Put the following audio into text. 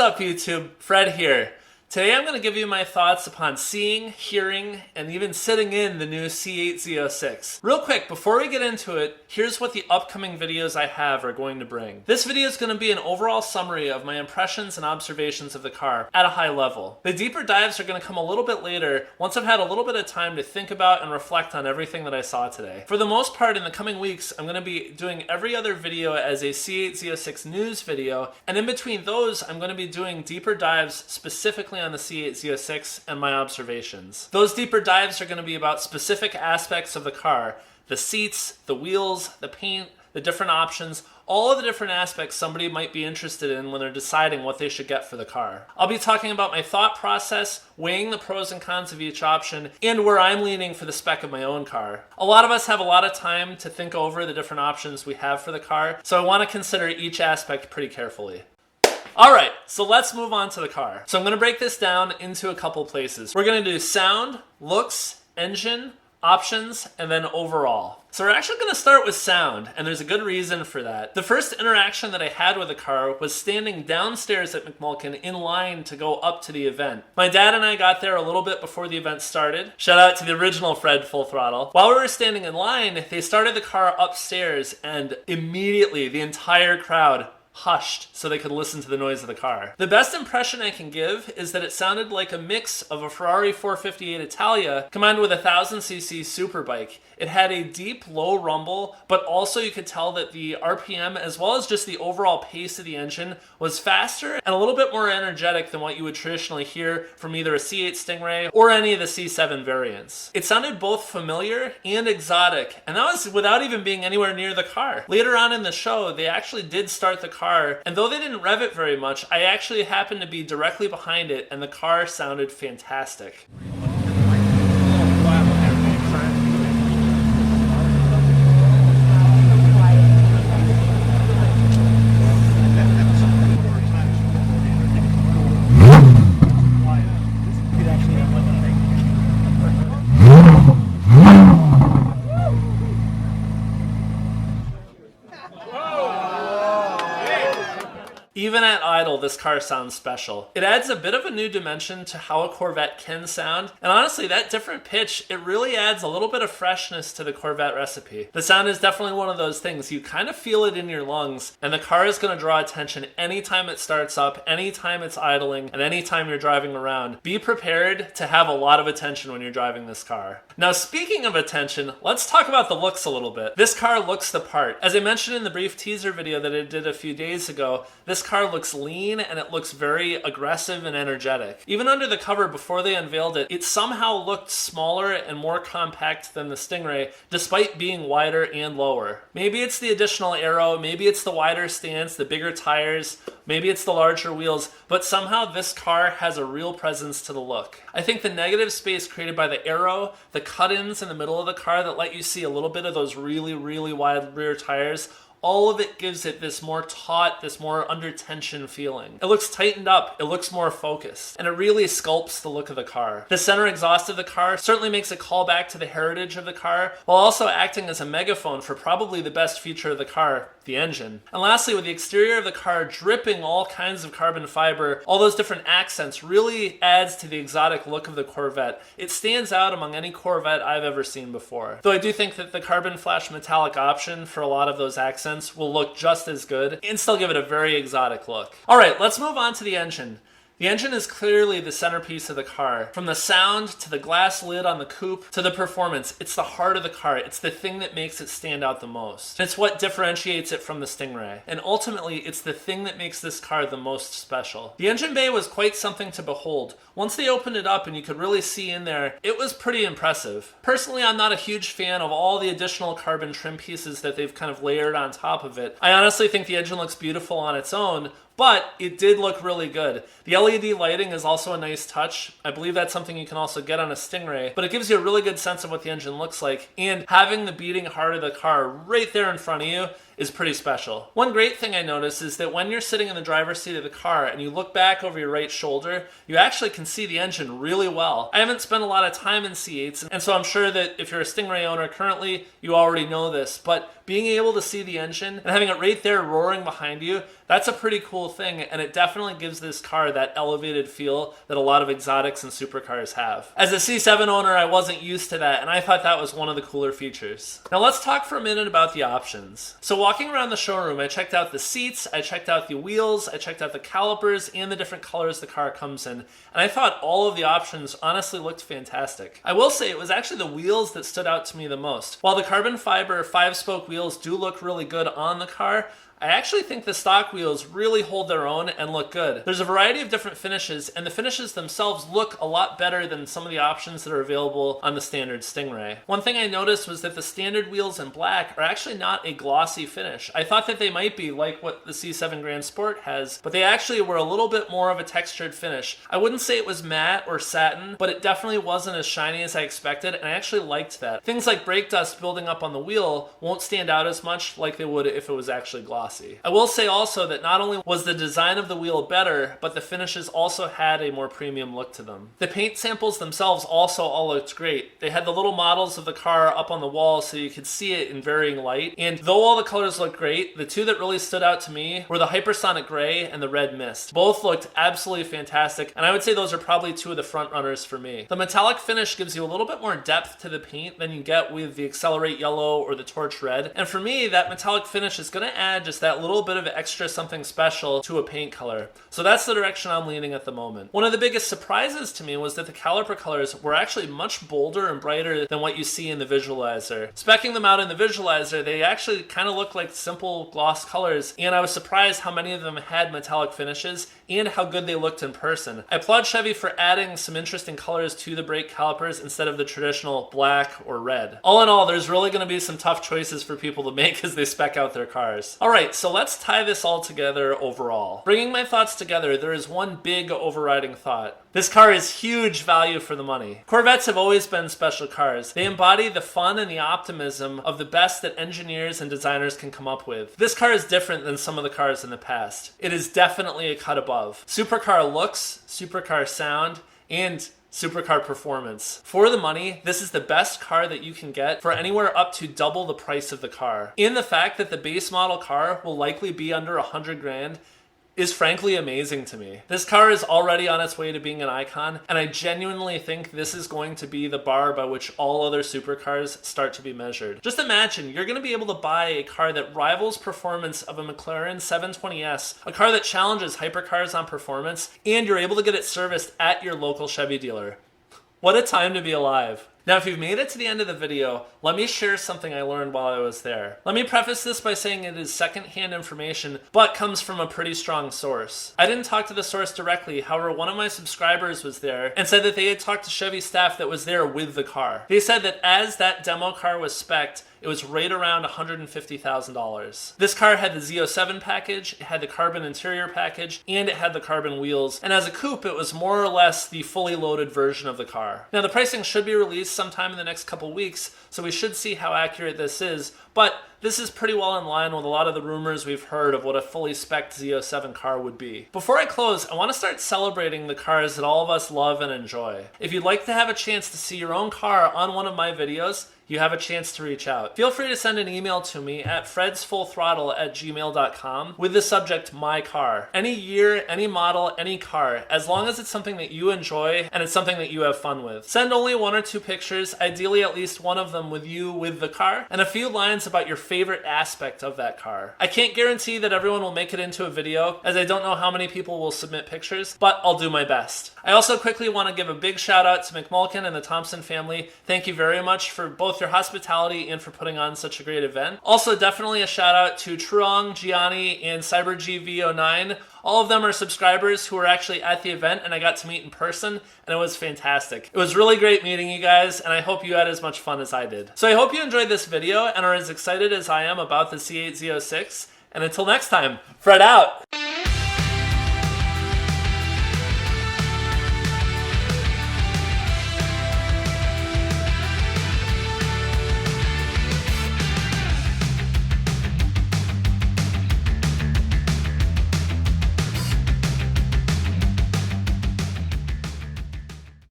up, YouTube? Fred here. Today I'm going to give you my thoughts upon seeing, hearing, and even sitting in the new C8 Z06. Real quick, before we get into it, here's what the upcoming videos I have are going to bring. This video is going to be an overall summary of my impressions and observations of the car at a high level. The deeper dives are going to come a little bit later, once I've had a little bit of time to think about and reflect on everything that I saw today. For the most part, in the coming weeks, I'm going to be doing every other video as a C8 Z06 news video, and in between those, I'm going to be doing deeper dives specifically on the C8 Z06 and my observations. Those deeper dives are going to be about specific aspects of the car: the seats, the wheels, the paint, the different options, all of the different aspects somebody might be interested in when they're deciding what they should get for the car. I'll be talking about my thought process, weighing the pros and cons of each option, and where I'm leaning for the spec of my own car. A lot of us have a lot of time to think over the different options we have for the car, so I want to consider each aspect pretty carefully. Alright, so let's move on to the car. So I'm going to break this down into a couple places. We're going to do sound, looks, engine, options, and then overall. So we're actually going to start with sound, and there's a good reason for that. The first interaction that I had with the car was standing downstairs at MacMulkin in line to go up to the event. My dad and I got there a little bit before the event started. Shout out to the original Fred Full Throttle. While we were standing in line, they started the car upstairs, and immediately the entire crowd hushed so they could listen to the noise of the car. The best impression I can give is that it sounded like a mix of a Ferrari 458 Italia combined with a 1000cc superbike. It had a deep, low rumble, but also you could tell that the RPM, as well as just the overall pace of the engine, was faster and a little bit more energetic than what you would traditionally hear from either a C8 Stingray or any of the C7 variants. It sounded both familiar and exotic, and that was without even being anywhere near the car. Later on in the show, they actually did start the car, and though they didn't rev it very much, I actually happened to be directly behind it, and the car sounded fantastic. Even at idle, this car sounds special. It adds a bit of a new dimension to how a Corvette can sound, and honestly, that different pitch, it really adds a little bit of freshness to the Corvette recipe. The sound is definitely one of those things, you kind of feel it in your lungs, and the car is going to draw attention anytime it starts up, anytime it's idling, and anytime you're driving around. Be prepared to have a lot of attention when you're driving this car. Now, speaking of attention, let's talk about the looks a little bit. This car looks the part. As I mentioned in the brief teaser video that I did a few days ago, this car looks lean and it looks very aggressive and energetic. Even under the cover before they unveiled it, it somehow looked smaller and more compact than the Stingray, despite being wider and lower. Maybe it's the additional aero, maybe it's the wider stance, the bigger tires, maybe it's the larger wheels, but somehow this car has a real presence to the look. I think the negative space created by the aero, the cut-ins in the middle of the car that let you see a little bit of those really, really wide rear tires, all of it gives it this more taut, this more under tension feeling. It looks tightened up, it looks more focused, and it really sculpts the look of the car. The center exhaust of the car certainly makes a callback to the heritage of the car, while also acting as a megaphone for probably the best feature of the car, the engine. And lastly, with the exterior of the car dripping all kinds of carbon fiber, all those different accents really adds to the exotic look of the Corvette. It stands out among any Corvette I've ever seen before. Though I do think that the carbon flash metallic option for a lot of those accents will look just as good and still give it a very exotic look. Alright, let's move on to the engine. The engine is clearly the centerpiece of the car. From the sound, to the glass lid on the coupe, to the performance, it's the heart of the car. It's the thing that makes it stand out the most. It's what differentiates it from the Stingray. And ultimately, it's the thing that makes this car the most special. The engine bay was quite something to behold. Once they opened it up and you could really see in there, it was pretty impressive. Personally, I'm not a huge fan of all the additional carbon trim pieces that they've kind of layered on top of it. I honestly think the engine looks beautiful on its own, but it did look really good. The LED lighting is also a nice touch. I believe that's something you can also get on a Stingray, but it gives you a really good sense of what the engine looks like, and having the beating heart of the car right there in front of you is pretty special. One great thing I noticed is that when you're sitting in the driver's seat of the car and you look back over your right shoulder, you actually can see the engine really well. I haven't spent a lot of time in C8s, and so I'm sure that if you're a Stingray owner currently, you already know this, but being able to see the engine and having it right there roaring behind you, that's a pretty cool thing, and it definitely gives this car that elevated feel that a lot of exotics and supercars have. As a C7 owner, I wasn't used to that, and I thought that was one of the cooler features. Now let's talk for a minute about the options. So walking around the showroom, I checked out the seats, I checked out the wheels, I checked out the calipers, and the different colors the car comes in, and I thought all of the options honestly looked fantastic. I will say it was actually the wheels that stood out to me the most. While the carbon fiber 5-spoke wheels do look really good on the car, I actually think the stock wheels really hold their own and look good. There's a variety of different finishes, and the finishes themselves look a lot better than some of the options that are available on the standard Stingray. One thing I noticed was that the standard wheels in black are actually not a glossy finish. I thought that they might be like what the C7 Grand Sport has, but they actually were a little bit more of a textured finish. I wouldn't say it was matte or satin, but it definitely wasn't as shiny as I expected, and I actually liked that. Things like brake dust building up on the wheel won't stand out as much like they would if it was actually glossy. I will say also that not only was the design of the wheel better, but the finishes also had a more premium look to them. The paint samples themselves also all looked great. They had the little models of the car up on the wall so you could see it in varying light, and though all the colors looked great, the two that really stood out to me were the Hypersonic Gray and the Red Mist. Both looked absolutely fantastic, and I would say those are probably two of the front runners for me. The metallic finish gives you a little bit more depth to the paint than you get with the Accelerate Yellow or the Torch Red, and for me, that metallic finish is going to add just that little bit of extra something special to a paint color. So that's the direction I'm leaning at the moment. One of the biggest surprises to me was that the caliper colors were actually much bolder and brighter than what you see in the visualizer. Speccing them out in the visualizer, they actually kind of look like simple gloss colors, and I was surprised how many of them had metallic finishes and how good they looked in person. I applaud Chevy for adding some interesting colors to the brake calipers instead of the traditional black or red. All in all, there's really going to be some tough choices for people to make as they spec out their cars. Alright, so let's tie this all together overall. Bringing my thoughts together, there is one big overriding thought. This car is huge value for the money. Corvettes have always been special cars. They embody the fun and the optimism of the best that engineers and designers can come up with. This car is different than some of the cars in the past. It is definitely a cut above. Supercar looks, supercar sound, and supercar performance. For the money, this is the best car that you can get for anywhere up to double the price of the car. In the fact that the base model car will likely be under 100 grand is frankly amazing to me. This car is already on its way to being an icon, and I genuinely think this is going to be the bar by which all other supercars start to be measured. Just imagine, you're going to be able to buy a car that rivals performance of a McLaren 720S, a car that challenges hypercars on performance, and you're able to get it serviced at your local Chevy dealer. What a time to be alive. Now, if you've made it to the end of the video, let me share something I learned while I was there. Let me preface this by saying it is secondhand information, but comes from a pretty strong source. I didn't talk to the source directly, however, one of my subscribers was there and said that they had talked to Chevy staff that was there with the car. They said that as that demo car was spec'd, it was right around $150,000. This car had the Z07 package, it had the carbon interior package, and it had the carbon wheels. And as a coupe, it was more or less the fully loaded version of the car. Now, the pricing should be released sometime in the next couple weeks, so we should see how accurate this is, but this is pretty well in line with a lot of the rumors we've heard of what a fully spec'd Z07 car would be. Before I close, I want to start celebrating the cars that all of us love and enjoy. If you'd like to have a chance to see your own car on one of my videos, you have a chance to reach out. Feel free to send an email to me at fredsfullthrottle@gmail.com with the subject My Car. Any year, any model, any car, as long as it's something that you enjoy and it's something that you have fun with. Send only 1 or 2 pictures, ideally at least one of them with you with the car, and a few lines about your favorite aspect of that car. I can't guarantee that everyone will make it into a video, as I don't know how many people will submit pictures, but I'll do my best. I also quickly want to give a big shout out to MacMulkin and the Thompson family. Thank you very much for both your hospitality and for putting on such a great event. Also, definitely a shout out to Truong, Gianni, and CyberGV09. All of them are subscribers who were actually at the event, and I got to meet in person, and it was fantastic. It was really great meeting you guys, and I hope you had as much fun as I did. So I hope you enjoyed this video and are as excited as I am about the C8 Z06. And until next time, Fred out!